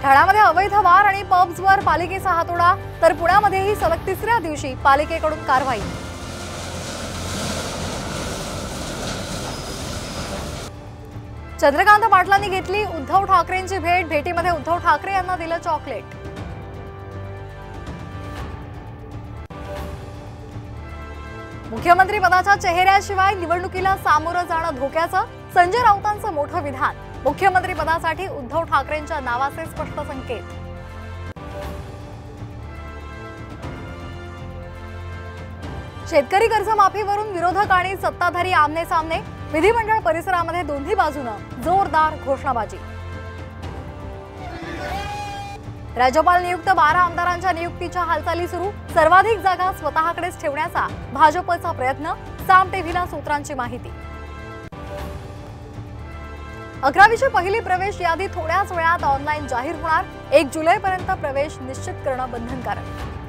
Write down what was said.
ठाण्यामध्ये अवैध बार आणि पब्सवर पालिकेचा हातोडा, तर पुण्यामध्येही सलग तिसऱ्या दिवशी पालिकेकडून कारवाई। चंद्रकांत पाटलांनी घेतली उद्धव ठाकरेंची भेट, भेटीमध्ये उद्धव ठाकरे यांना दिलं चॉकलेट। मुख्यमंत्री पदाच्या चेहऱ्याशिवाय निवडणुकीला सामोरं जाणं धोक्याचं, संजय राऊतांचं मोठं विधान। मुख्यमंत्री पदासाठी उद्धव ठाकरेंच्या नावाचे स्पष्ट संकेत। शेतकरी कर्जमाफीवरून विरोधक आणि सत्ताधारी आमने सामने, विधिमंडळ परिसरामध्ये दोन्ही बाजूनं जोरदार घोषणाबाजी। राज्यपाल नियुक्त 12 आमदारांच्या नियुक्तीच्या हालचाली सुरू, सर्वाधिक जागा स्वतःकडेच ठेवण्याचा भाजपचा प्रयत्न, साम टीव्हीला सूत्रांची माहिती। 11वीची पहिली प्रवेश यादी थोड्याच वेळात ऑनलाईन जाहीर होणार, 1 जुलैपर्यंत प्रवेश निश्चित करणं बंधनकारक।